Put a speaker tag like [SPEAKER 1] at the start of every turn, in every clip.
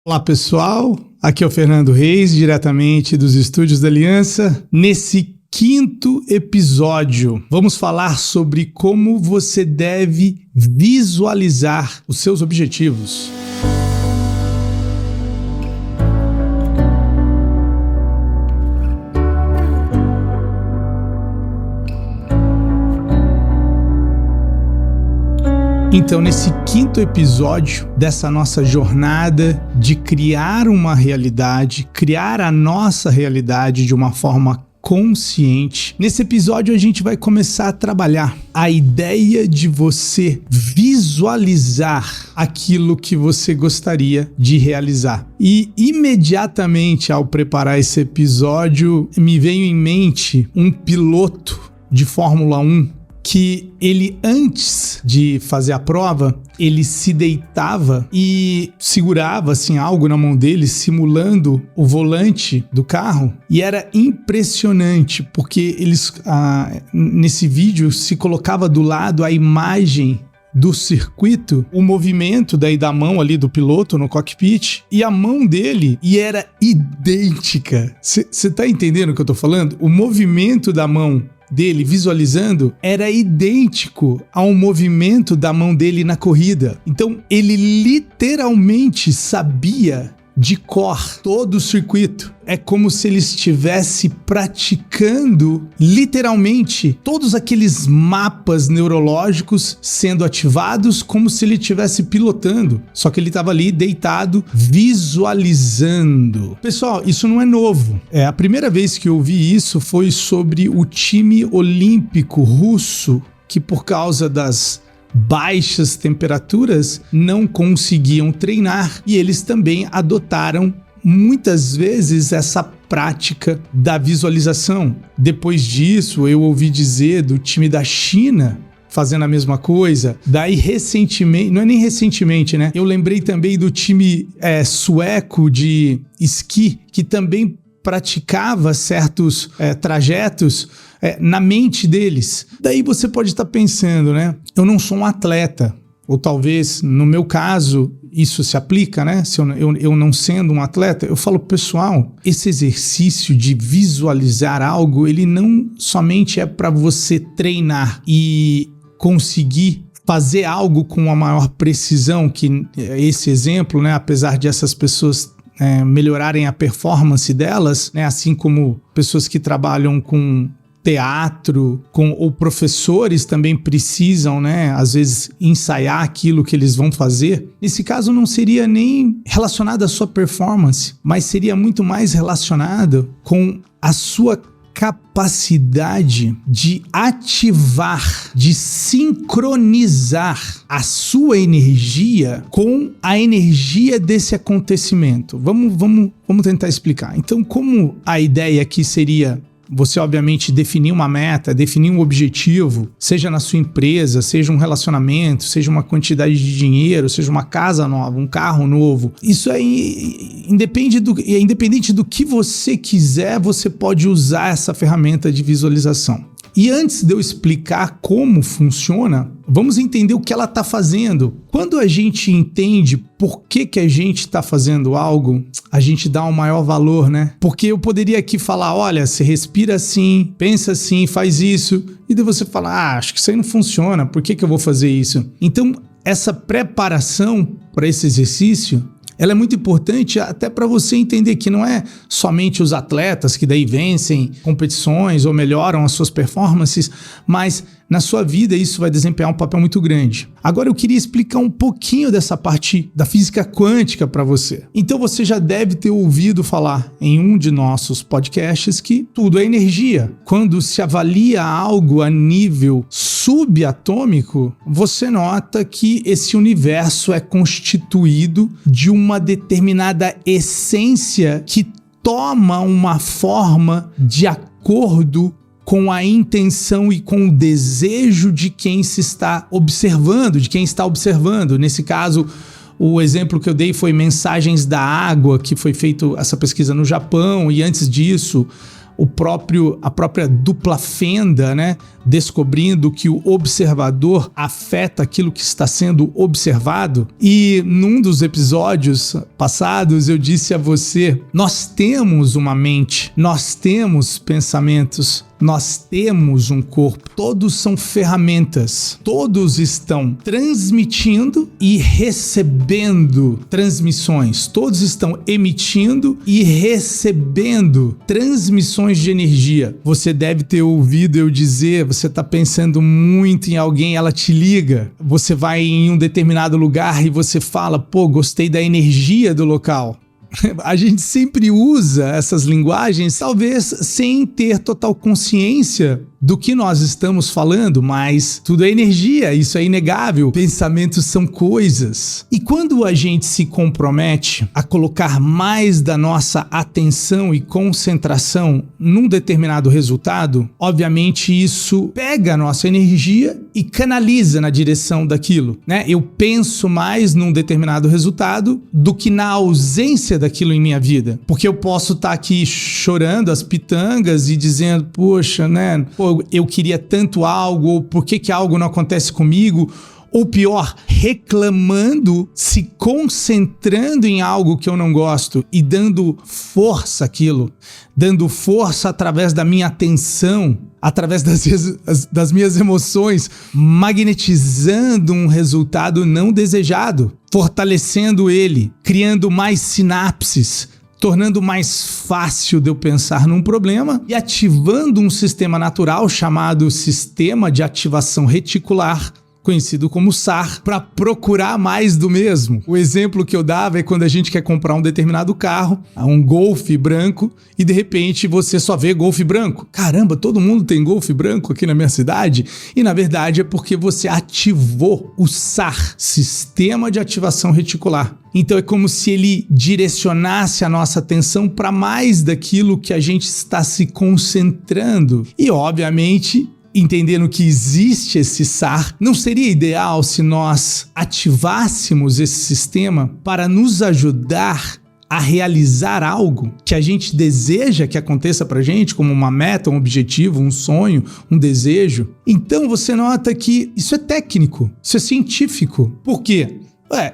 [SPEAKER 1] Olá pessoal, aqui é o Fernando Reis, diretamente dos Estúdios da Aliança. Nesse quinto episódio, vamos falar sobre como você deve visualizar os seus objetivos. Então, nesse quinto episódio dessa nossa jornada de criar uma realidade, criar a nossa realidade de uma forma consciente, nesse episódio a gente vai começar a trabalhar a ideia de você visualizar aquilo que você gostaria de realizar. E imediatamente ao preparar esse episódio, me veio em mente um piloto de Fórmula 1 que ele, antes de fazer a prova, ele se deitava e segurava assim algo na mão dele, simulando o volante do carro, e era impressionante, porque eles nesse vídeo se colocava do lado a imagem do circuito, o movimento daí da mão ali do piloto no cockpit e a mão dele, e era idêntica. Você tá entendendo o que eu tô falando? O movimento da mão dele visualizando era idêntico ao movimento da mão dele na corrida. Então ele literalmente sabia de cor todo o circuito. É como se ele estivesse praticando literalmente todos aqueles mapas neurológicos sendo ativados, como se ele estivesse pilotando. Só que ele estava ali deitado visualizando. Pessoal, isso não é novo. A primeira vez que eu vi isso foi sobre o time olímpico russo, que por causa das baixas temperaturas não conseguiam treinar, e eles também adotaram muitas vezes essa prática da visualização. Depois disso, eu ouvi dizer do time da China fazendo a mesma coisa. Daí recentemente, não é nem recentemente, né? Eu lembrei também do time sueco de esqui, que também praticava certos trajetos na mente deles. Daí você pode estar pensando, né? Eu não sou um atleta, ou talvez, no meu caso, isso se aplica, né? Se eu não sendo um atleta, eu falo, pessoal, esse exercício de visualizar algo, ele não somente é para você treinar e conseguir fazer algo com a maior precisão, que esse exemplo, né? Apesar de essas pessoas melhorarem a performance delas, né? Assim como pessoas que trabalham com teatro, ou professores também precisam, né, às vezes ensaiar aquilo que eles vão fazer. Nesse caso não seria nem relacionado à sua performance, mas seria muito mais relacionado com a sua capacidade de ativar, de sincronizar a sua energia com a energia desse acontecimento. Vamos tentar explicar. Então, como a ideia aqui seria você, obviamente, definir uma meta, definir um objetivo, seja na sua empresa, seja um relacionamento, seja uma quantidade de dinheiro, seja uma casa nova, um carro novo. Isso aí, independente do que você quiser, você pode usar essa ferramenta de visualização. E antes de eu explicar como funciona, vamos entender o que ela está fazendo. Quando a gente entende por que a gente está fazendo algo, a gente dá um maior valor, né? Porque eu poderia aqui falar, olha, você respira assim, pensa assim, faz isso, e daí você fala, acho que isso aí não funciona, por que eu vou fazer isso? Então, essa preparação para esse exercício, ela é muito importante até para você entender que não é somente os atletas que daí vencem competições ou melhoram as suas performances, mas na sua vida isso vai desempenhar um papel muito grande. Agora eu queria explicar um pouquinho dessa parte da física quântica para você. Então você já deve ter ouvido falar em um de nossos podcasts que tudo é energia. Quando se avalia algo a nível subatômico, você nota que esse universo é constituído de uma determinada essência que toma uma forma de acordo com a intenção e com o desejo de quem se está observando, de quem está observando. Nesse caso, o exemplo que eu dei foi Mensagens da Água, que foi feita essa pesquisa no Japão, e antes disso, a própria dupla fenda, né, descobrindo que o observador afeta aquilo que está sendo observado. E num dos episódios passados eu disse a você, nós temos uma mente, nós temos pensamentos, nós temos um corpo, todos são ferramentas, todos estão transmitindo e recebendo transmissões, todos estão emitindo e recebendo transmissões de energia. Você deve ter ouvido eu dizer, você está pensando muito em alguém, ela te liga, você vai em um determinado lugar e você fala, pô, gostei da energia do local. A gente sempre usa essas linguagens, talvez sem ter total consciência do que nós estamos falando, mas tudo é energia, isso é inegável. Pensamentos são coisas. E quando a gente se compromete a colocar mais da nossa atenção e concentração num determinado resultado, obviamente isso pega a nossa energia e canaliza na direção daquilo, né? Eu penso mais num determinado resultado do que na ausência daquilo em minha vida. Porque eu posso estar aqui chorando as pitangas e dizendo, poxa, né? Eu queria tanto algo, ou por que algo não acontece comigo? Ou pior, reclamando, se concentrando em algo que eu não gosto e dando força àquilo, dando força através da minha atenção, através das minhas emoções, magnetizando um resultado não desejado, fortalecendo ele, criando mais sinapses, tornando mais fácil de eu pensar num problema e ativando um sistema natural chamado Sistema de Ativação Reticular, conhecido como SAR, para procurar mais do mesmo. O exemplo que eu dava é quando a gente quer comprar um determinado carro, um Golf branco, e de repente você só vê Golf branco. Caramba, todo mundo tem Golf branco aqui na minha cidade? E na verdade é porque você ativou o SAR, Sistema de Ativação Reticular. Então é como se ele direcionasse a nossa atenção para mais daquilo que a gente está se concentrando. E obviamente, entendendo que existe esse SAR, não seria ideal se nós ativássemos esse sistema para nos ajudar a realizar algo que a gente deseja que aconteça pra gente, como uma meta, um objetivo, um sonho, um desejo? Então você nota que isso é técnico, isso é científico. Por quê?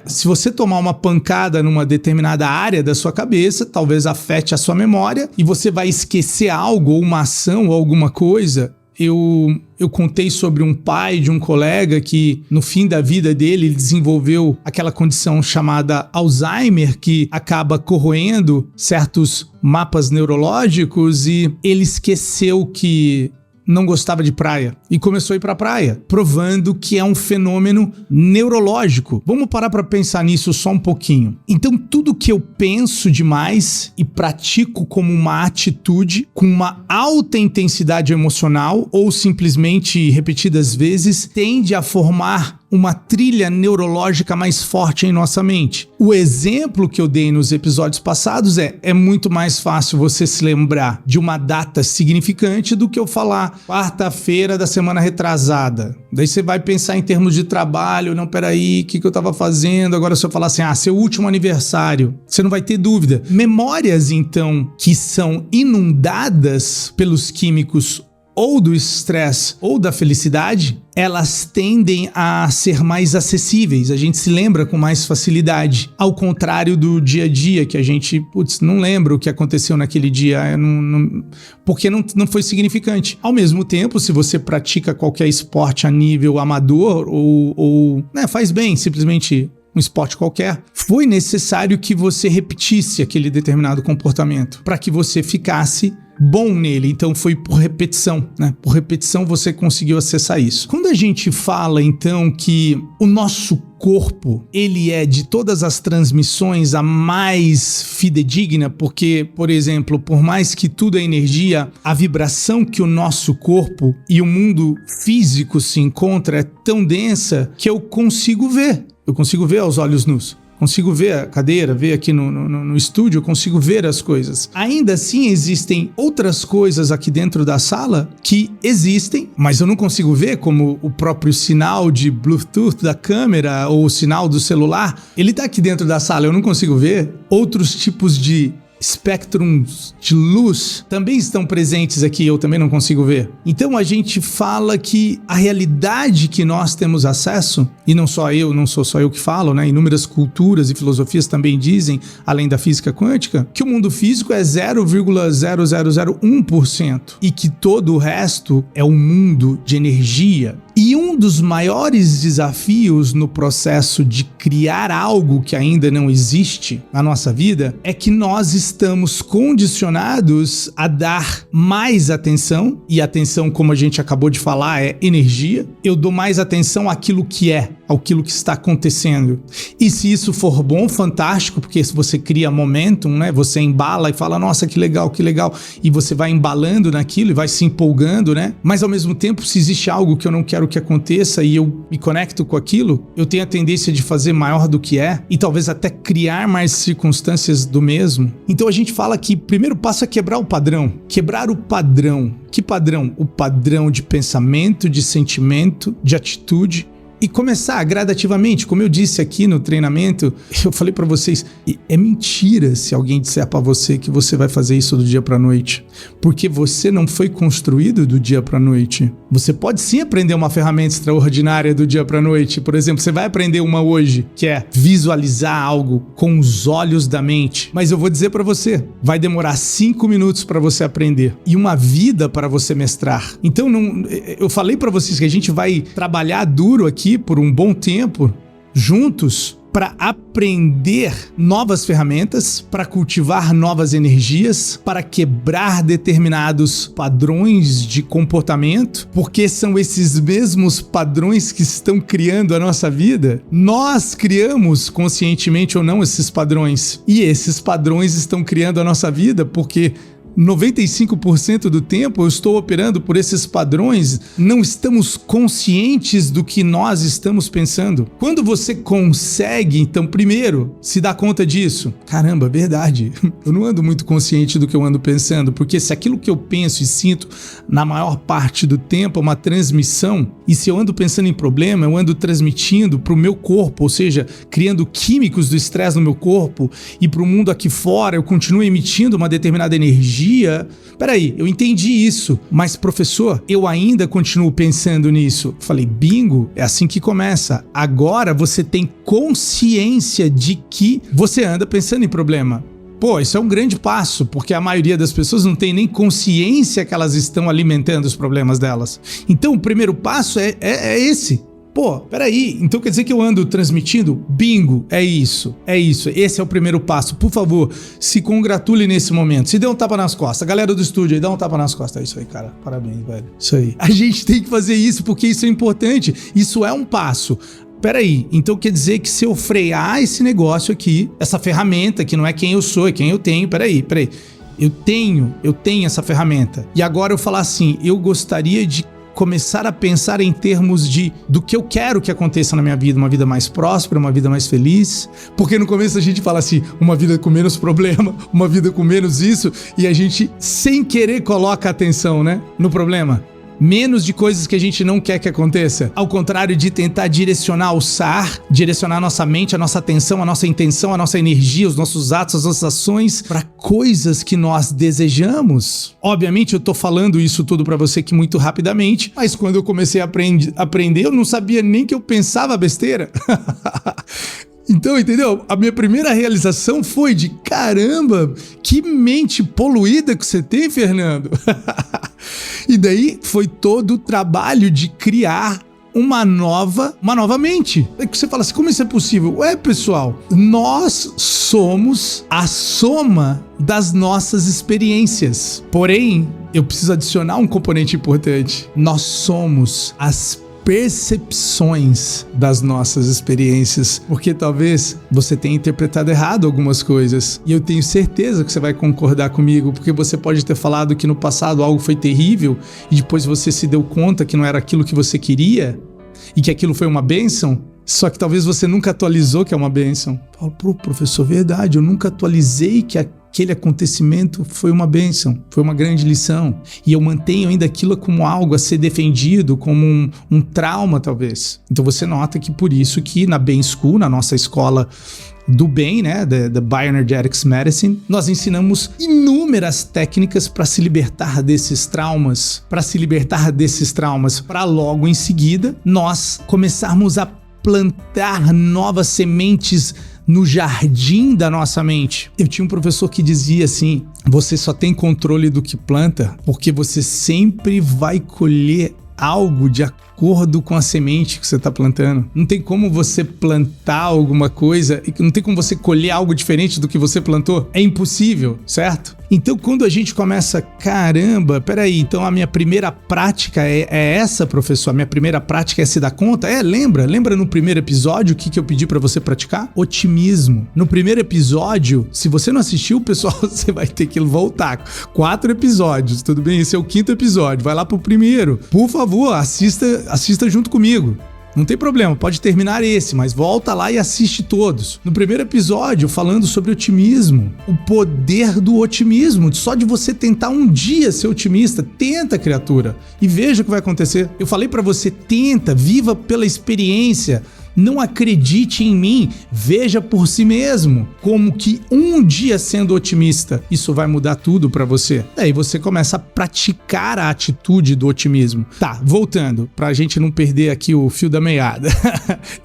[SPEAKER 1] Se você tomar uma pancada numa determinada área da sua cabeça, talvez afete a sua memória e você vai esquecer algo, ou uma ação, ou alguma coisa. Eu contei sobre um pai de um colega que no fim da vida dele ele desenvolveu aquela condição chamada Alzheimer, que acaba corroendo certos mapas neurológicos, e ele esqueceu que não gostava de praia e começou a ir para a praia, provando que é um fenômeno neurológico. Vamos parar para pensar nisso só um pouquinho. Então, tudo que eu penso demais e pratico como uma atitude, com uma alta intensidade emocional ou simplesmente repetidas vezes, tende a formar uma trilha neurológica mais forte em nossa mente. O exemplo que eu dei nos episódios passados é muito mais fácil você se lembrar de uma data significante do que eu falar quarta-feira da semana retrasada. Daí você vai pensar em termos de trabalho, não, peraí, o que eu estava fazendo? Agora se eu falar assim, seu último aniversário, você não vai ter dúvida. Memórias, então, que são inundadas pelos químicos ou do estresse ou da felicidade, elas tendem a ser mais acessíveis, a gente se lembra com mais facilidade, ao contrário do dia a dia, que a gente, não lembra o que aconteceu naquele dia, porque não foi significante. Ao mesmo tempo, se você pratica qualquer esporte a nível amador ou faz bem, simplesmente um esporte qualquer, foi necessário que você repetisse aquele determinado comportamento para que você ficasse bom nele. Então foi por repetição, né? Por repetição você conseguiu acessar isso. Quando a gente fala então que o nosso corpo, ele é de todas as transmissões a mais fidedigna, porque, por exemplo, por mais que tudo é energia, a vibração que o nosso corpo e o mundo físico se encontra é tão densa que eu consigo ver. Eu consigo ver aos olhos nus. Consigo ver a cadeira, ver aqui no estúdio, eu consigo ver as coisas. Ainda assim, existem outras coisas aqui dentro da sala que existem, mas eu não consigo ver, como o próprio sinal de Bluetooth da câmera ou o sinal do celular. Ele tá aqui dentro da sala, eu não consigo ver. Outros tipos de espectros de luz também estão presentes aqui, eu também não consigo ver. Então a gente fala que a realidade que nós temos acesso, e não sou só eu que falo, né? Inúmeras culturas e filosofias também dizem, além da física quântica, que o mundo físico é 0,0001% e que todo o resto é um mundo de energia. E um dos maiores desafios no processo de criar algo que ainda não existe na nossa vida é que nós estamos condicionados a dar mais atenção, e atenção, como a gente acabou de falar, é energia. Eu dou mais atenção àquilo que é, àquilo que está acontecendo. E se isso for bom, fantástico, porque se você cria momentum, né? Você embala e fala, nossa, que legal, e você vai embalando naquilo e vai se empolgando, né? Mas ao mesmo tempo, se existe algo que eu não quero que aconteça e eu me conecto com aquilo, eu tenho a tendência de fazer maior do que é e talvez até criar mais circunstâncias do mesmo. Então a gente fala que o primeiro passo é quebrar o padrão. Quebrar o padrão. Que padrão? O padrão de pensamento, de sentimento, de atitude. E começar gradativamente, como eu disse aqui no treinamento, eu falei pra vocês, é mentira se alguém disser pra você que você vai fazer isso do dia pra noite, porque você não foi construído do dia pra noite. Você pode sim aprender uma ferramenta extraordinária do dia pra noite. Por exemplo, você vai aprender uma hoje, que é visualizar algo com os olhos da mente. Mas eu vou dizer pra você, vai demorar 5 minutos pra você aprender e uma vida para você mestrar. Então, eu falei pra vocês que a gente vai trabalhar duro aqui por um bom tempo, juntos, para aprender novas ferramentas, para cultivar novas energias, para quebrar determinados padrões de comportamento, porque são esses mesmos padrões que estão criando a nossa vida. Nós criamos, conscientemente ou não, esses padrões, e esses padrões estão criando a nossa vida porque 95% do tempo eu estou operando por esses padrões, não estamos conscientes do que nós estamos pensando. Quando você consegue, então, primeiro, se dar conta disso, caramba, verdade, eu não ando muito consciente do que eu ando pensando, porque se aquilo que eu penso e sinto na maior parte do tempo é uma transmissão, e se eu ando pensando em problema, eu ando transmitindo para o meu corpo, ou seja, criando químicos do estresse no meu corpo, e para o mundo aqui fora eu continuo emitindo uma determinada energia. Peraí, eu entendi isso, mas professor, eu ainda continuo pensando nisso. Falei, bingo, é assim que começa. Agora você tem consciência de que você anda pensando em problema. Pô, isso é um grande passo, porque a maioria das pessoas não tem nem consciência que elas estão alimentando os problemas delas. Então o primeiro passo é esse. Pô, peraí, então quer dizer que eu ando transmitindo? Bingo, é isso, esse é o primeiro passo. Por favor, se congratule nesse momento, se dê um tapa nas costas, a galera do estúdio aí, dá um tapa nas costas, é isso aí, cara, parabéns, velho, isso aí. A gente tem que fazer isso porque isso é importante, isso é um passo. Peraí, então quer dizer que se eu frear esse negócio aqui, essa ferramenta que não é quem eu sou, é quem eu tenho, peraí. Eu tenho essa ferramenta. E agora eu falar assim, eu gostaria de começar a pensar em termos do que eu quero que aconteça na minha vida, uma vida mais próspera, uma vida mais feliz, porque no começo a gente fala assim, uma vida com menos problema, uma vida com menos isso, e a gente sem querer coloca atenção, né, no problema. Menos de coisas que a gente não quer que aconteça. Ao contrário de tentar direcionar a nossa mente, a nossa atenção, a nossa intenção, a nossa energia, os nossos atos, as nossas ações para coisas que nós desejamos. Obviamente eu tô falando isso tudo para você aqui muito rapidamente, mas quando eu comecei a aprender, eu não sabia nem que eu pensava besteira. Então, entendeu? A minha primeira realização foi de caramba, que mente poluída que você tem, Fernando. E daí foi todo o trabalho de criar uma nova mente. É que você fala assim, como isso é possível? Ué, pessoal, nós somos a soma das nossas experiências. Porém, eu preciso adicionar um componente importante. Nós somos as percepções das nossas experiências, porque talvez você tenha interpretado errado algumas coisas, e eu tenho certeza que você vai concordar comigo, porque você pode ter falado que no passado algo foi terrível, e depois você se deu conta que não era aquilo que você queria, e que aquilo foi uma bênção, só que talvez você nunca atualizou que é uma bênção. Pô, professor, verdade, eu nunca atualizei que aquele acontecimento foi uma bênção, foi uma grande lição, e eu mantenho ainda aquilo como algo a ser defendido, como um trauma talvez. Então você nota que por isso que na Ben School, na nossa escola do bem, né, da Bioenergetics Medicine, nós ensinamos inúmeras técnicas para se libertar desses traumas, para logo em seguida nós começarmos a plantar novas sementes no jardim da nossa mente. Eu tinha um professor que dizia assim: você só tem controle do que planta porque você sempre vai colher algo de acordo com a semente que você está plantando. Não tem como você plantar alguma coisa e não tem como você colher algo diferente do que você plantou. É impossível, certo? Então, quando a gente começa, caramba, peraí, então a minha primeira prática é essa, professor? A minha primeira prática é se dar conta? Lembra no primeiro episódio o que eu pedi para você praticar? Otimismo. No primeiro episódio, se você não assistiu, pessoal, você vai ter que voltar. 4 episódios, tudo bem? Esse é o 5º episódio. Vai lá pro primeiro. Por favor, assista junto comigo. Não tem problema, pode terminar esse, mas volta lá e assiste todos. No primeiro episódio, falando sobre otimismo, o poder do otimismo, só de você tentar um dia ser otimista, tenta, criatura, e veja o que vai acontecer. Eu falei pra você, tenta, viva pela experiência. Não acredite em mim, veja por si mesmo como que um dia sendo otimista, isso vai mudar tudo pra você. Daí você começa a praticar a atitude do otimismo. Tá, voltando, pra gente não perder aqui o fio da meada.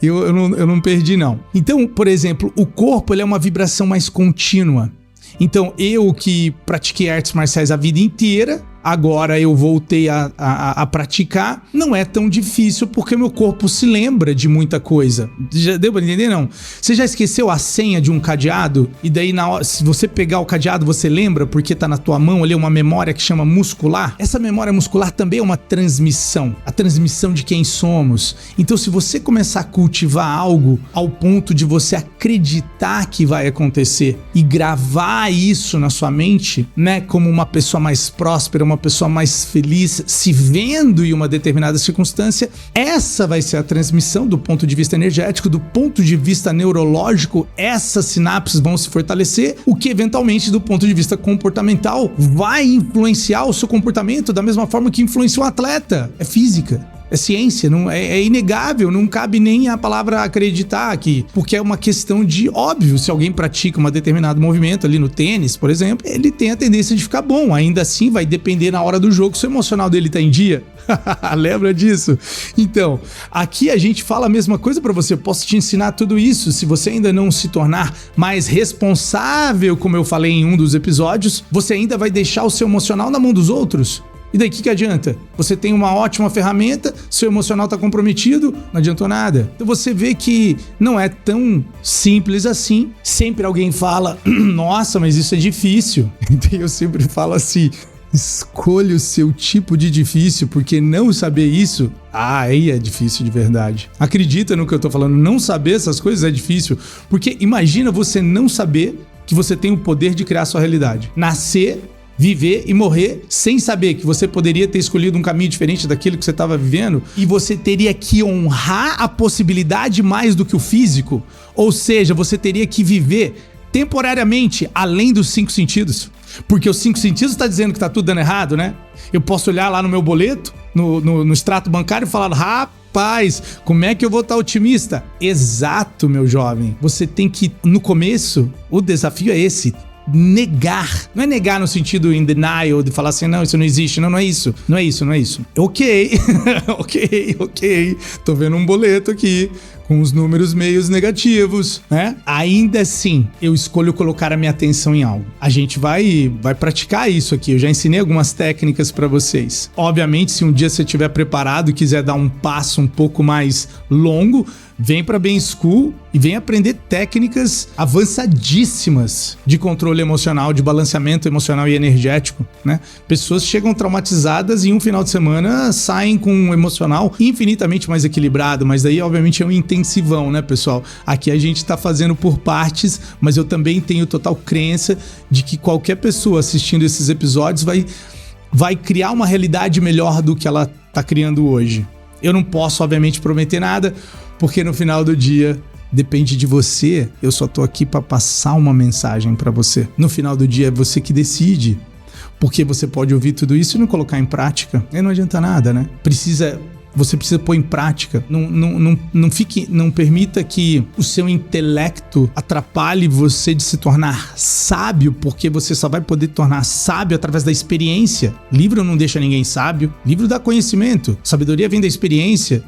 [SPEAKER 1] eu não perdi não. Então, por exemplo, o corpo ele é uma vibração mais contínua. Então, eu que pratiquei artes marciais a vida inteira, agora eu voltei a praticar, não é tão difícil porque meu corpo se lembra de muita coisa. Já deu pra entender, não? Você já esqueceu a senha de um cadeado? E daí na hora, se você pegar o cadeado, você lembra porque tá na tua mão ali uma memória que chama muscular? Essa memória muscular também é uma transmissão, a transmissão de quem somos. Então se você começar a cultivar algo ao ponto de você acreditar que vai acontecer e gravar isso na sua mente, né, como uma pessoa mais próspera, uma pessoa mais feliz, se vendo em uma determinada circunstância, essa vai ser a transmissão do ponto de vista energético, do ponto de vista neurológico, essas sinapses vão se fortalecer, o que eventualmente do ponto de vista comportamental vai influenciar o seu comportamento da mesma forma que influencia um atleta. É física. É ciência, não, é inegável, não cabe nem a palavra acreditar aqui, porque é uma questão de óbvio, se alguém pratica um determinado movimento ali no tênis, por exemplo, ele tem a tendência de ficar bom, ainda assim vai depender na hora do jogo se o emocional dele tá em dia. Lembra disso? Então, aqui a gente fala a mesma coisa pra você, eu posso te ensinar tudo isso, se você ainda não se tornar mais responsável, como eu falei em um dos episódios, você ainda vai deixar o seu emocional na mão dos outros. E daí o que adianta? Você tem uma ótima ferramenta, seu emocional está comprometido, não adiantou nada. Então você vê que não é tão simples assim. Sempre alguém fala, nossa, mas isso é difícil. Então eu sempre falo assim, escolha o seu tipo de difícil, porque não saber isso, aí é difícil de verdade. Acredita no que eu tô falando, não saber essas coisas é difícil, porque imagina você não saber que você tem o poder de criar sua realidade. Nascer, viver e morrer sem saber que você poderia ter escolhido um caminho diferente daquilo que você estava vivendo e você teria que honrar a possibilidade mais do que o físico, ou seja, você teria que viver temporariamente além dos 5 sentidos, porque os 5 sentidos está dizendo que está tudo dando errado, né? Eu posso olhar lá no meu boleto, no extrato bancário e falar, rapaz, como é que eu vou estar otimista? Exato, meu jovem, você tem que, no começo, o desafio é esse, negar. Não é negar no sentido in denial, de falar assim, não, isso não existe. Não é isso. Não é isso. Ok. ok. Tô vendo um boleto aqui com os números meios negativos, né? Ainda assim, eu escolho colocar a minha atenção em algo. A gente vai praticar isso aqui. Eu já ensinei algumas técnicas pra vocês. Obviamente, se um dia você estiver preparado e quiser dar um passo um pouco mais longo, vem para Bain School e vem aprender técnicas avançadíssimas de controle emocional, de balanceamento emocional e energético, né? Pessoas chegam traumatizadas e em um final de semana saem com um emocional infinitamente mais equilibrado, mas daí obviamente é um intensivão, né, pessoal? Aqui a gente tá fazendo por partes, mas eu também tenho total crença de que qualquer pessoa assistindo esses episódios vai criar uma realidade melhor do que ela tá criando hoje. Eu não posso, obviamente, prometer nada, porque no final do dia depende de você. Eu só tô aqui para passar uma mensagem para você. No final do dia é você que decide, porque você pode ouvir tudo isso e não colocar em prática. Aí não adianta nada, né? Precisa você precisa pôr em prática. Não permita que o seu intelecto atrapalhe você de se tornar sábio, porque você só vai poder tornar sábio através da experiência. Livro não deixa ninguém sábio, livro dá conhecimento. Sabedoria vem da experiência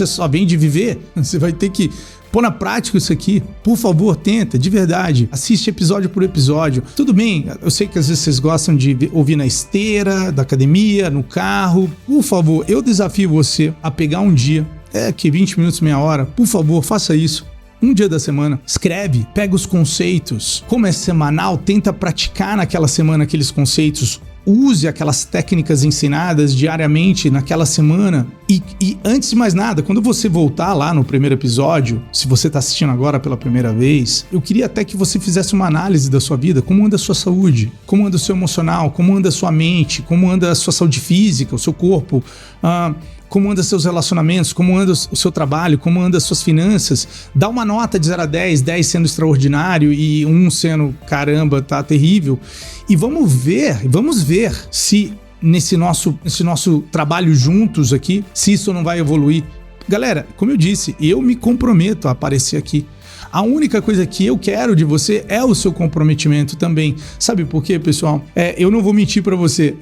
[SPEAKER 1] só vem de viver. Você vai ter que pôr na prática isso aqui. Por favor, tenta, de verdade. Assiste episódio por episódio. Tudo bem, eu sei que às vezes vocês gostam de ouvir na esteira, da academia, no carro. Por favor, eu desafio você a pegar um dia, 20 minutos, meia hora. Por favor, faça isso. Um dia da semana, escreve, pega os conceitos. Como é semanal, tenta praticar naquela semana aqueles conceitos. Use aquelas técnicas ensinadas diariamente naquela semana e antes de mais nada, quando você voltar lá no primeiro episódio, se você está assistindo agora pela primeira vez, eu queria até que você fizesse uma análise da sua vida, como anda a sua saúde, como anda o seu emocional, como anda a sua mente, como anda a sua saúde física, o seu corpo, como anda seus relacionamentos, como anda o seu trabalho, como anda as suas finanças. Dá uma nota de 0 a 10, 10 sendo extraordinário e 1 sendo, caramba, tá terrível. E vamos ver se nesse nosso trabalho juntos aqui, se isso não vai evoluir. Galera, como eu disse, eu me comprometo a aparecer aqui. A única coisa que eu quero de você é o seu comprometimento também. Sabe por quê, pessoal? Eu não vou mentir pra você.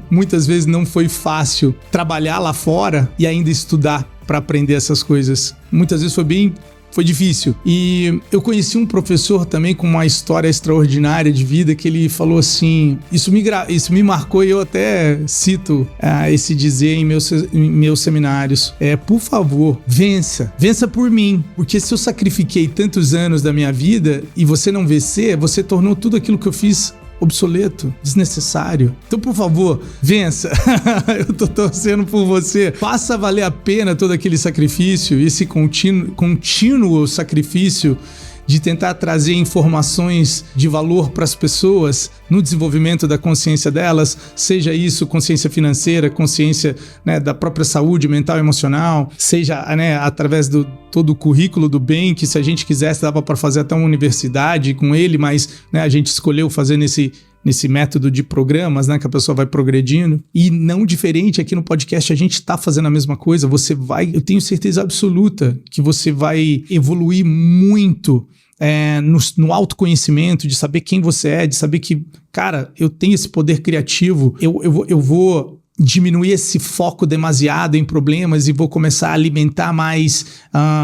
[SPEAKER 1] Muitas vezes não foi fácil trabalhar lá fora e ainda estudar pra aprender essas coisas. Muitas vezes foi difícil. E eu conheci um professor também com uma história extraordinária de vida que ele falou assim, isso me marcou e eu até cito esse dizer em meus seminários. Por favor, vença por mim, porque se eu sacrifiquei tantos anos da minha vida e você não vencer, você tornou tudo aquilo que eu fiz obsoleto, desnecessário. Então, por favor, vença. Eu tô torcendo por você. Faça valer a pena todo aquele sacrifício, esse contínuo sacrifício de tentar trazer informações de valor para as pessoas no desenvolvimento da consciência delas, seja isso consciência financeira, consciência, né, da própria saúde mental e emocional, seja, né, através do todo o currículo do bem, que se a gente quisesse dava para fazer até uma universidade com ele, mas, né, a gente escolheu fazer nesse método de programas, né, que a pessoa vai progredindo. E não diferente aqui no podcast, a gente está fazendo a mesma coisa. Eu tenho certeza absoluta que você vai evoluir muito no autoconhecimento, de saber quem você é, de saber que, cara, eu tenho esse poder criativo, eu vou diminuir esse foco demasiado em problemas e vou começar a alimentar mais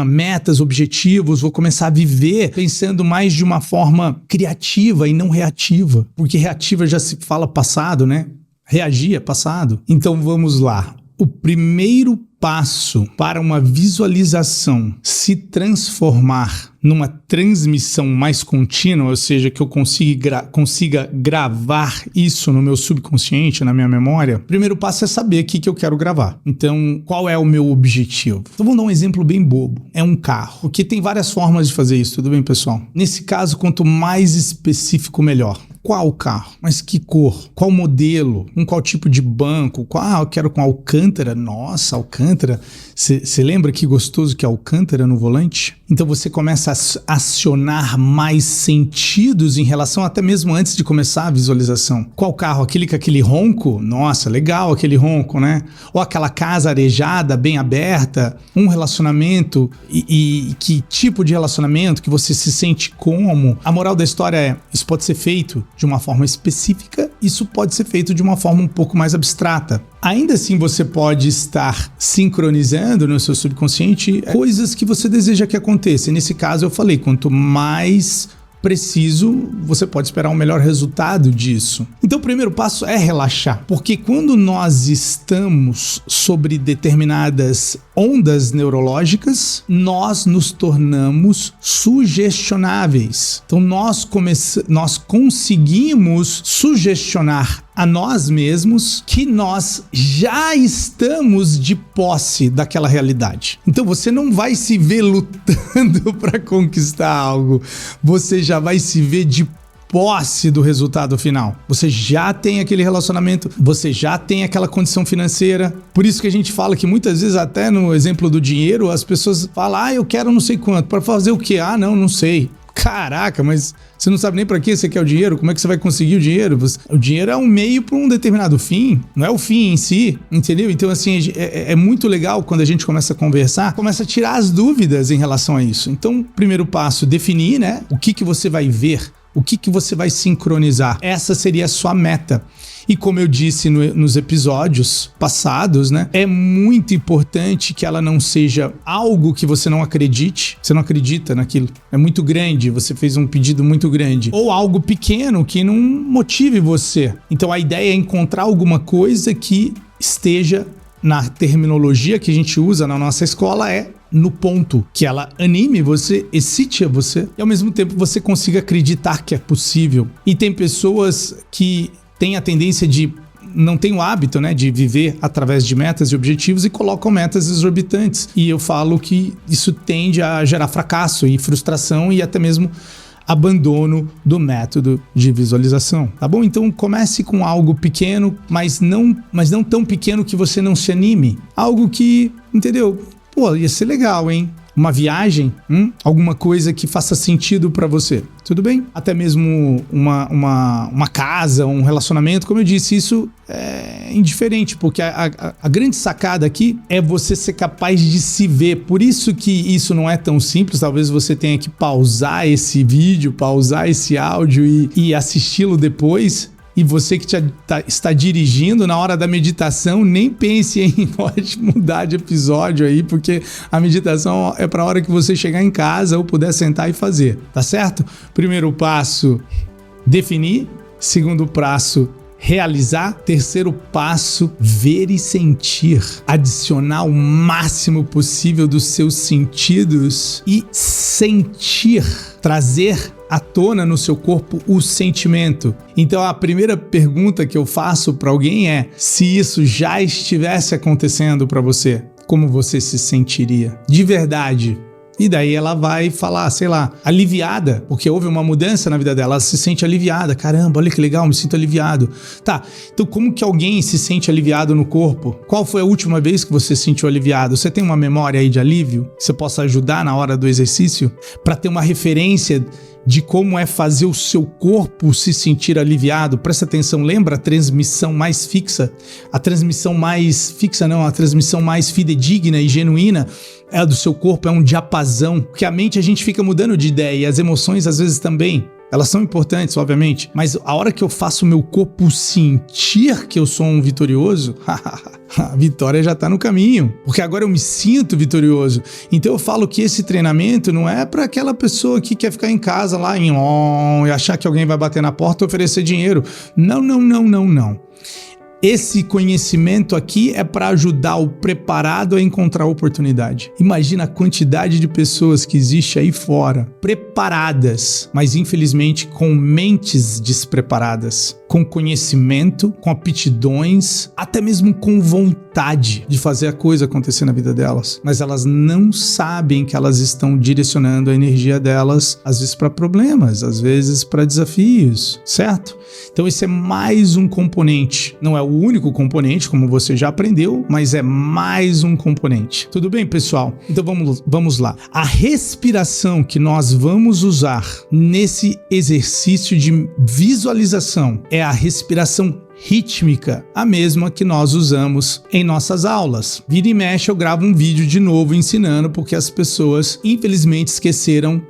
[SPEAKER 1] metas, objetivos, vou começar a viver pensando mais de uma forma criativa e não reativa, porque reativa já se fala passado, né? Reagir é passado. Então vamos lá. O primeiro passo para uma visualização se transformar numa transmissão mais contínua, ou seja, que eu consiga gravar isso no meu subconsciente, na minha memória, o primeiro passo é saber o que eu quero gravar. Então, qual é o meu objetivo? Então, vamos dar um exemplo bem bobo. É um carro, porque tem várias formas de fazer isso, tudo bem, pessoal? Nesse caso, quanto mais específico, melhor. Qual carro? Mas que cor? Qual modelo? Qual tipo de banco? Eu quero com Alcântara. Nossa, Alcântara. Você lembra que gostoso que é Alcântara no volante? Então você começa a acionar mais sentidos em relação até mesmo antes de começar a visualização. Qual carro? Aquele com aquele ronco? Nossa, legal aquele ronco, né? Ou aquela casa arejada, bem aberta, um relacionamento e que tipo de relacionamento que você se sente como? A moral da história é, isso pode ser feito de uma forma específica, isso pode ser feito de uma forma um pouco mais abstrata. Ainda assim, você pode estar sincronizando no seu subconsciente coisas que você deseja que aconteça. E nesse caso, eu falei, quanto mais preciso, você pode esperar um melhor resultado disso. Então, o primeiro passo é relaxar, porque quando nós estamos sobre determinadas ondas neurológicas, nós nos tornamos sugestionáveis. Então, nós conseguimos sugestionar a nós mesmos que nós já estamos de posse daquela realidade. Então você não vai se ver lutando para conquistar algo, você já vai se ver de posse do resultado final. Você já tem aquele relacionamento, você já tem aquela condição financeira. Por isso que a gente fala que muitas vezes, até no exemplo do dinheiro, as pessoas falam, eu quero não sei quanto, para fazer o quê? Não sei. Caraca, mas você não sabe nem pra que você quer o dinheiro? Como é que você vai conseguir o dinheiro? O dinheiro é um meio para um determinado fim, não é o fim em si, entendeu? Então, assim, é muito legal quando a gente começa a conversar, começa a tirar as dúvidas em relação a isso. Então, primeiro passo, definir, né? O que você vai ver, o que você vai sincronizar. Essa seria a sua meta. E como eu disse nos episódios passados, né? É muito importante que ela não seja algo que você não acredite. Você não acredita naquilo. É muito grande, você fez um pedido muito grande. Ou algo pequeno que não motive você. Então a ideia é encontrar alguma coisa que esteja na terminologia que a gente usa na nossa escola no ponto, que ela anime você, excite a você e ao mesmo tempo você consiga acreditar que é possível. E tem pessoas que têm a tendência de não tem o hábito, né, de viver através de metas e objetivos e colocam metas exorbitantes. E eu falo que isso tende a gerar fracasso e frustração e até mesmo abandono do método de visualização, tá bom? Então comece com algo pequeno, mas não tão pequeno que você não se anime. Algo que, entendeu? Pô, ia ser legal, hein? Uma viagem, alguma coisa que faça sentido pra você. Tudo bem? Até mesmo uma casa, um relacionamento, como eu disse, isso é indiferente, porque a grande sacada aqui é você ser capaz de se ver. Por isso que isso não é tão simples, talvez você tenha que pausar esse vídeo, pausar esse áudio e assisti-lo depois. E você que está dirigindo na hora da meditação, nem pense em pode mudar de episódio aí, porque a meditação é para a hora que você chegar em casa ou puder sentar e fazer, tá certo? Primeiro passo, definir. Segundo passo, realizar. Terceiro passo, ver e sentir. Adicionar o máximo possível dos seus sentidos e sentir, trazer à tona no seu corpo o sentimento. Então a primeira pergunta que eu faço para alguém é: se isso já estivesse acontecendo para você, como você se sentiria? De verdade. E daí ela vai falar, sei lá, aliviada, porque houve uma mudança na vida dela, ela se sente aliviada. Caramba, olha que legal, me sinto aliviado. Tá, então como que alguém se sente aliviado no corpo? Qual foi a última vez que você se sentiu aliviado? Você tem uma memória aí de alívio que você possa ajudar na hora do exercício? Para ter uma referência de como é fazer o seu corpo se sentir aliviado. Presta atenção, lembra a transmissão mais fixa? A transmissão mais fixa não, a transmissão mais fidedigna e genuína é a do seu corpo, é um diapasão, porque a mente a gente fica mudando de ideia e as emoções às vezes também. Elas são importantes, obviamente, mas a hora que eu faço o meu corpo sentir que eu sou um vitorioso, a vitória já tá no caminho, porque agora eu me sinto vitorioso. Então eu falo que esse treinamento não é para aquela pessoa que quer ficar em casa lá e achar que alguém vai bater na porta e oferecer dinheiro. Não. Esse conhecimento aqui é para ajudar o preparado a encontrar a oportunidade. Imagina a quantidade de pessoas que existe aí fora, preparadas, mas infelizmente com mentes despreparadas, com conhecimento, com aptidões, até mesmo com vontade de fazer a coisa acontecer na vida delas, mas elas não sabem que elas estão direcionando a energia delas, às vezes para problemas, às vezes para desafios, certo? Então esse é mais um componente, não é o único componente, como você já aprendeu, mas é mais um componente. Tudo bem, pessoal? Então vamos lá. A respiração que nós vamos usar nesse exercício de visualização é a respiração rítmica, a mesma que nós usamos em nossas aulas. Vira e mexe eu gravo um vídeo de novo ensinando, porque as pessoas infelizmente esqueceram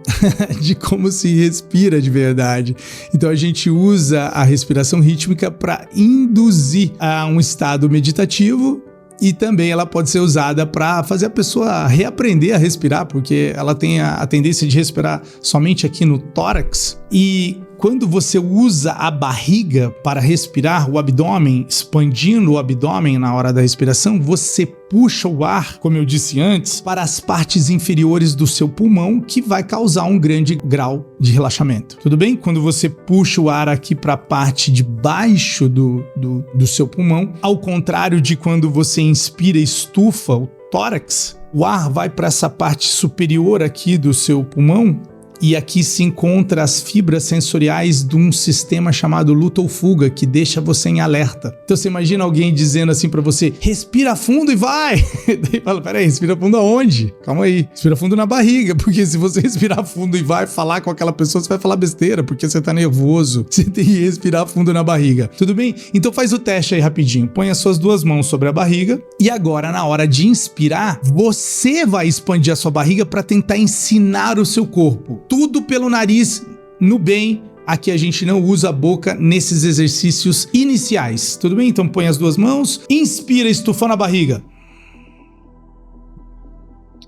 [SPEAKER 1] de como se respira de verdade. Então a gente usa a respiração rítmica para induzir a um estado meditativo. E também ela pode ser usada para fazer a pessoa reaprender a respirar, porque ela tem a tendência de respirar somente aqui no tórax. E quando você usa a barriga para respirar, o abdômen, expandindo o abdômen na hora da respiração, você puxa o ar, como eu disse antes, para as partes inferiores do seu pulmão, que vai causar um grande grau de relaxamento. Tudo bem? Quando você puxa o ar aqui para a parte de baixo do seu pulmão, ao contrário de quando você inspira e estufa o tórax, o ar vai para essa parte superior aqui do seu pulmão, E aqui se encontra as fibras sensoriais de um sistema chamado luta ou fuga, que deixa você em alerta. Então você imagina alguém dizendo assim pra você, respira fundo e vai! Daí fala, peraí, respira fundo aonde? Calma aí, respira fundo na barriga, porque se você respirar fundo e vai falar com aquela pessoa, você vai falar besteira, porque você tá nervoso. Você tem que respirar fundo na barriga. Tudo bem? Então faz o teste aí rapidinho. Põe as suas 2 mãos sobre a barriga e agora, na hora de inspirar, você vai expandir a sua barriga para tentar ensinar o seu corpo. Tudo pelo nariz, no bem. Aqui a gente não usa a boca nesses exercícios iniciais. Tudo bem? Então põe as 2 mãos, inspira estufando a barriga.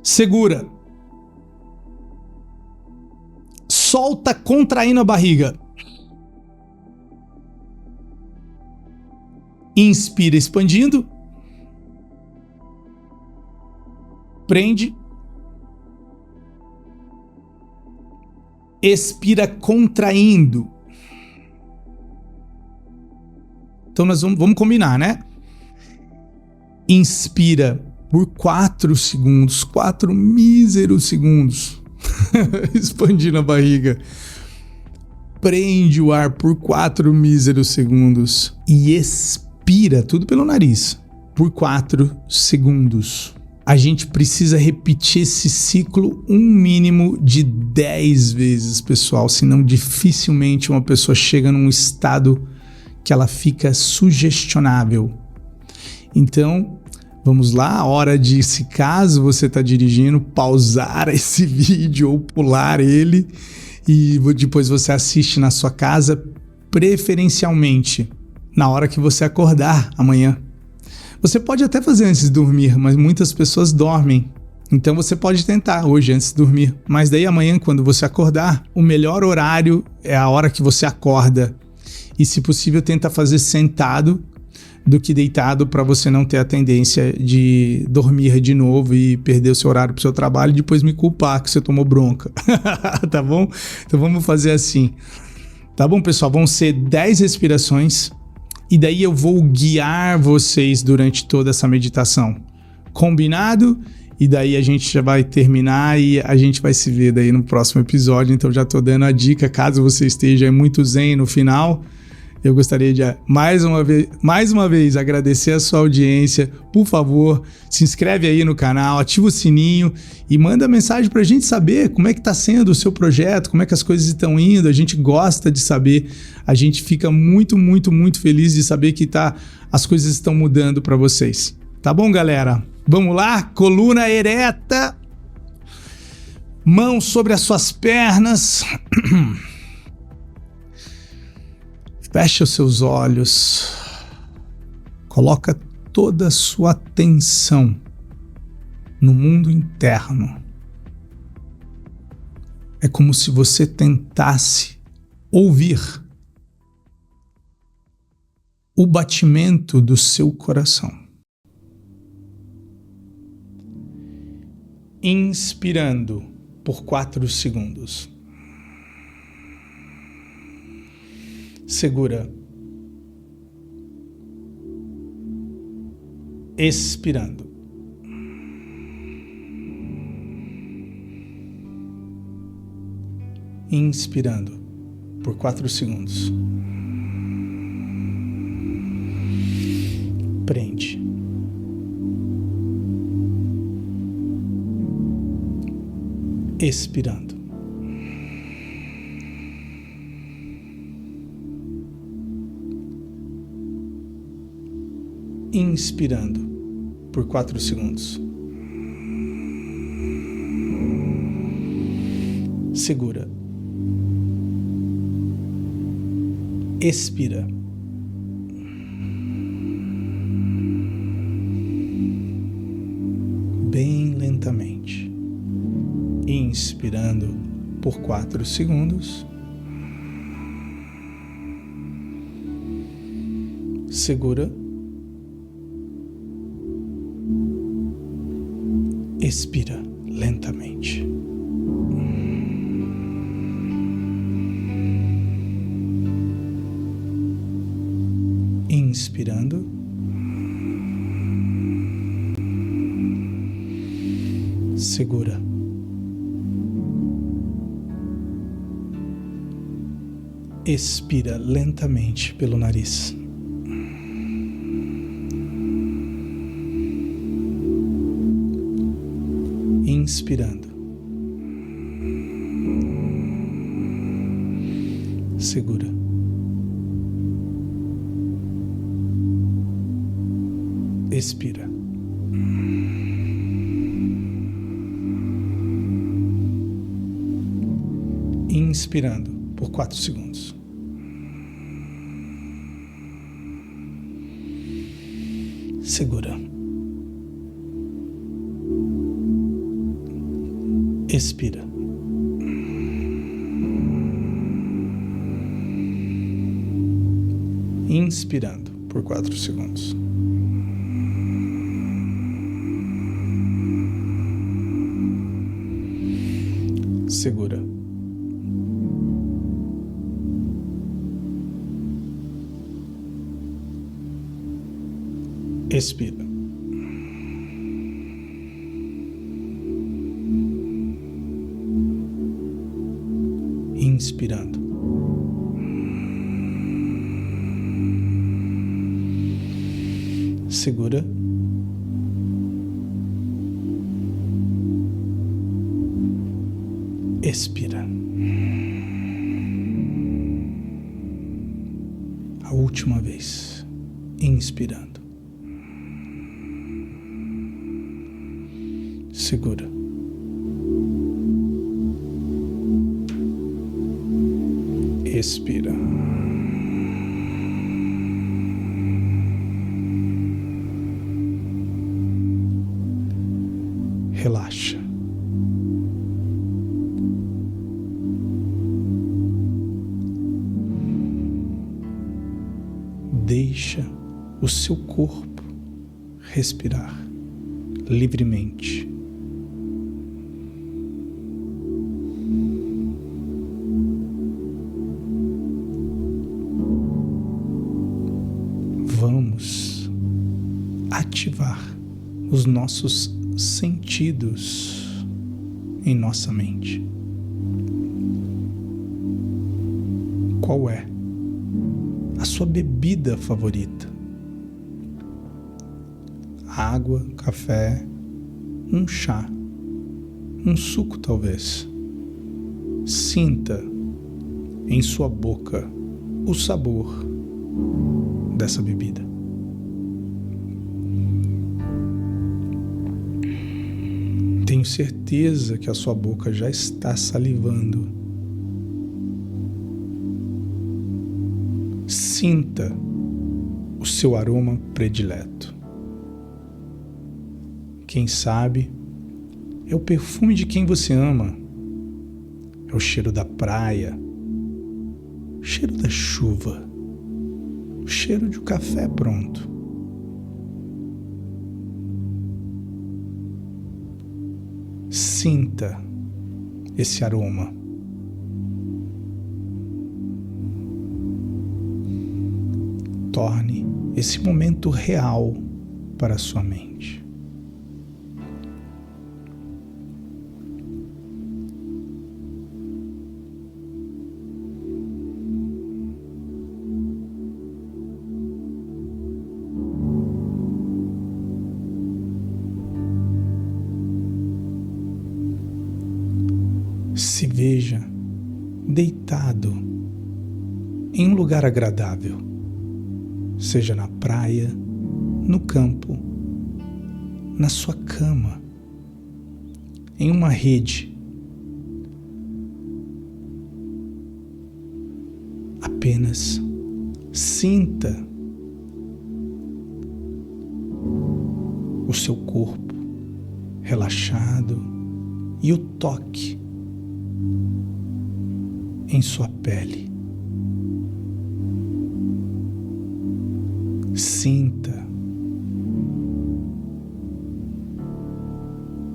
[SPEAKER 1] Segura. Solta contraindo a barriga. Inspira expandindo. Prende. Expira contraindo. Então nós vamos combinar, né? Inspira por 4 segundos, 4 míseros segundos, expandindo a barriga. Prende o ar por 4 míseros segundos e expira, tudo pelo nariz, por 4 segundos. A gente precisa repetir esse ciclo um mínimo de 10 vezes, pessoal, senão dificilmente uma pessoa chega num estado que ela fica sugestionável. Então, vamos lá, hora de, se caso você está dirigindo, pausar esse vídeo ou pular ele e depois você assiste na sua casa, preferencialmente na hora que você acordar amanhã. Você pode até fazer antes de dormir, mas muitas pessoas dormem. Então você pode tentar hoje antes de dormir. Mas daí amanhã, quando você acordar, o melhor horário é a hora que você acorda. E se possível, tenta fazer sentado do que deitado para você não ter a tendência de dormir de novo e perder o seu horário para o seu trabalho e depois me culpar que você tomou bronca. Tá bom? Então vamos fazer assim. Tá bom, pessoal? Vão ser 10 respirações. E daí eu vou guiar vocês durante toda essa meditação. Combinado? E daí a gente já vai terminar e a gente vai se ver daí no próximo episódio. Então já tô dando a dica, caso você esteja muito zen no final. Eu gostaria de mais uma vez agradecer a sua audiência. Por favor, se inscreve aí no canal, ativa o sininho e manda mensagem pra gente saber como é que tá sendo o seu projeto, como é que as coisas estão indo. A gente gosta de saber, a gente fica muito, muito, muito feliz de saber que as coisas estão mudando para vocês. Tá bom, galera? Vamos lá? Coluna ereta, mãos sobre as suas pernas. Fecha os seus olhos, coloca toda a sua atenção no mundo interno. É como se você tentasse ouvir o batimento do seu coração. Inspirando por 4 segundos. Segura. Expirando. Inspirando por 4 segundos. Prende. Expirando. Inspirando por 4 segundos. Segura. Expira. Bem lentamente. Inspirando por 4 segundos. Segura. Expira lentamente. Inspirando. Segura. Expira lentamente pelo nariz. Inspirando. Segura. Expira. Inspirando por 4 segundos. Segura. Expira. Inspirando por 4 segundos. Segura. Expira. Inspirando. Segura. Expira. A última vez. Inspirando. Segura. Expira. Relaxa. Deixa o seu corpo respirar livremente. Vamos ativar os nossos sentidos em nossa mente. Qual é a sua bebida favorita? Água, café, um chá, um suco talvez. Sinta em sua boca o sabor dessa bebida. Tenho certeza que a sua boca já está salivando. Sinta o seu aroma predileto. Quem sabe é o perfume de quem você ama. É o cheiro da praia, o cheiro da chuva, o cheiro de um café pronto. Sinta esse aroma. Torne esse momento real para a sua mente. Se veja deitado em um lugar agradável, seja na praia, no campo, na sua cama, em uma rede. Apenas sinta o seu corpo relaxado e o toque em sua pele. Sinta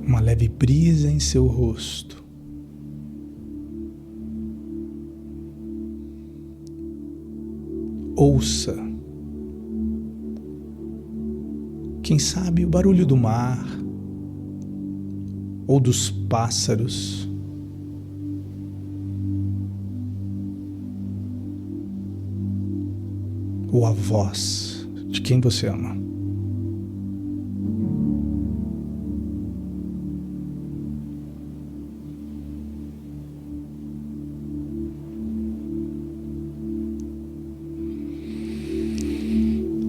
[SPEAKER 1] uma leve brisa em seu rosto. Ouça, quem sabe, o barulho do mar ou dos pássaros. ou a voz de quem você ama.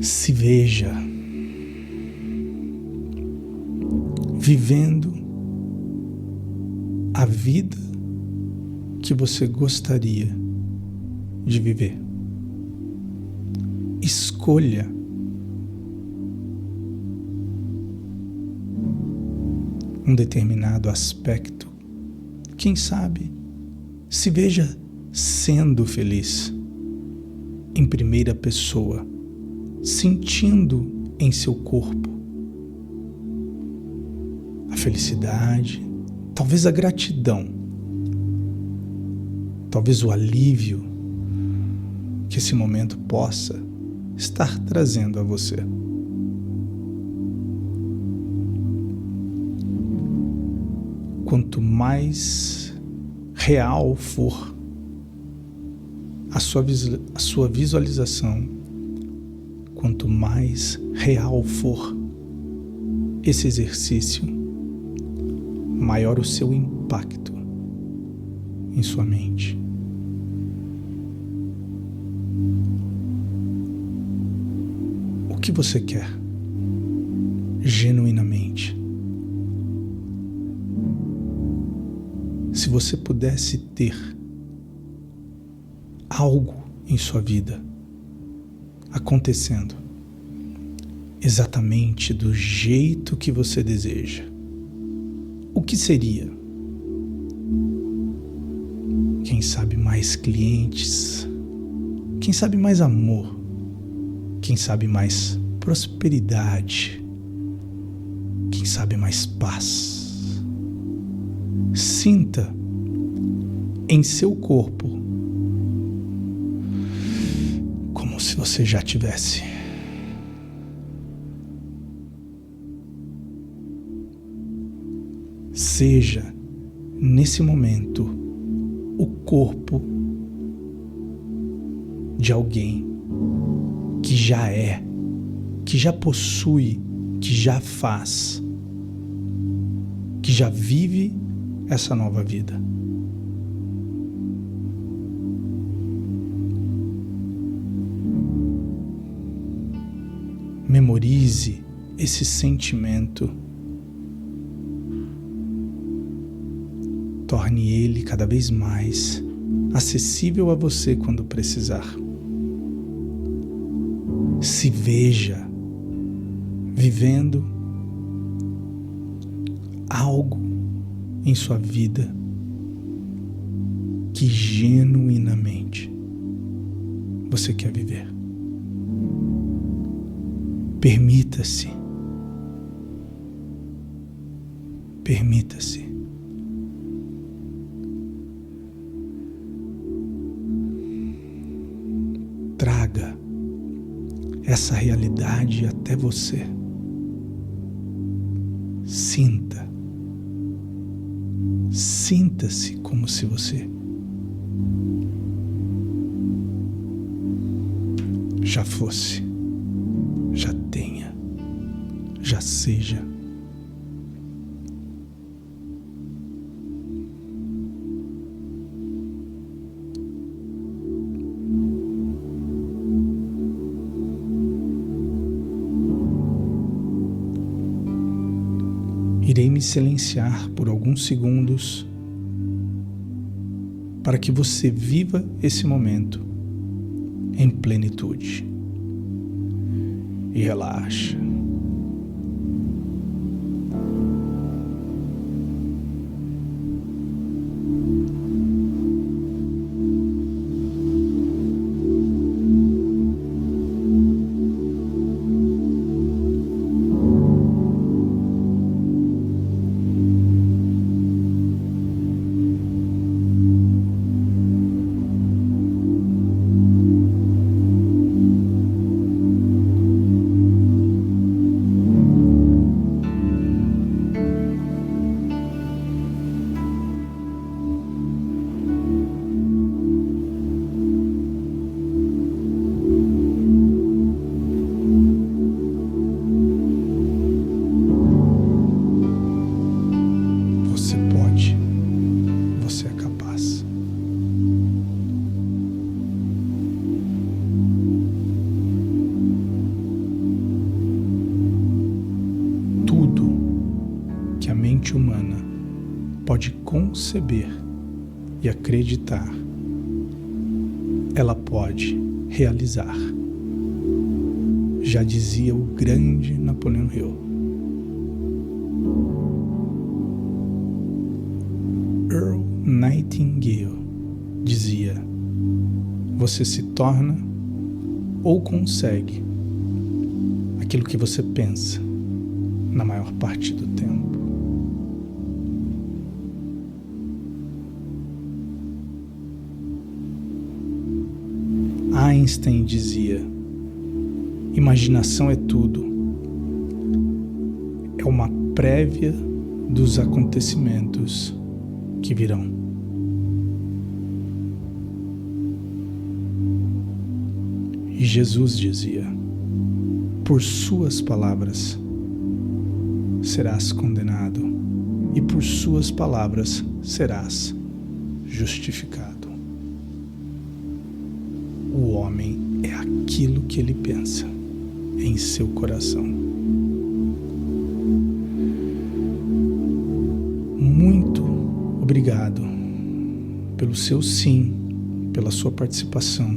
[SPEAKER 1] Se veja vivendo a vida que você gostaria de viver. Escolha um determinado aspecto. Quem sabe, se veja sendo feliz em primeira pessoa, sentindo em seu corpo a felicidade, talvez a gratidão, talvez o alívio que esse momento possa estar trazendo a você. Quanto mais real for a sua visualização, quanto mais real for esse exercício, maior o seu impacto em sua mente. O que você quer genuinamente? Se você pudesse ter algo em sua vida acontecendo exatamente do jeito que você deseja, o que seria? Quem sabe mais clientes? Quem sabe mais amor? Quem sabe mais prosperidade? Quem sabe mais paz? Sinta em seu corpo como se você já tivesse. Seja, nesse momento, o corpo de alguém que já é, que já possui, que já faz, que já vive essa nova vida. Memorize esse sentimento. Torne ele cada vez mais acessível a você quando precisar. Se veja vivendo algo em sua vida que genuinamente você quer viver. Permita-se. Permita-se. Traga essa realidade até você. Sinta. Sinta-se como se você já fosse, já tenha, já seja. Irei me silenciar por alguns segundos para que você viva esse momento em plenitude. E relaxa. mente humana pode conceber e acreditar, ela pode realizar. Já dizia o grande Napoleão Hill. Earl Nightingale dizia: você se torna ou consegue aquilo que você pensa na maior parte do tempo. Einstein dizia: imaginação é tudo. É uma prévia dos acontecimentos que virão. E Jesus dizia: por suas palavras serás condenado, e por suas palavras serás justificado. O homem é aquilo que ele pensa em seu coração. Muito obrigado pelo seu sim, pela sua participação.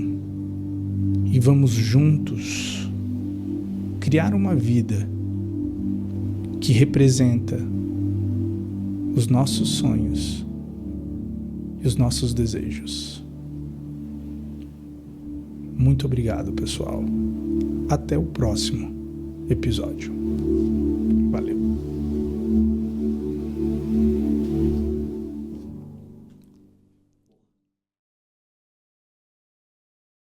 [SPEAKER 1] E vamos juntos criar uma vida que representa os nossos sonhos e os nossos desejos. Muito obrigado, pessoal. Até o próximo episódio.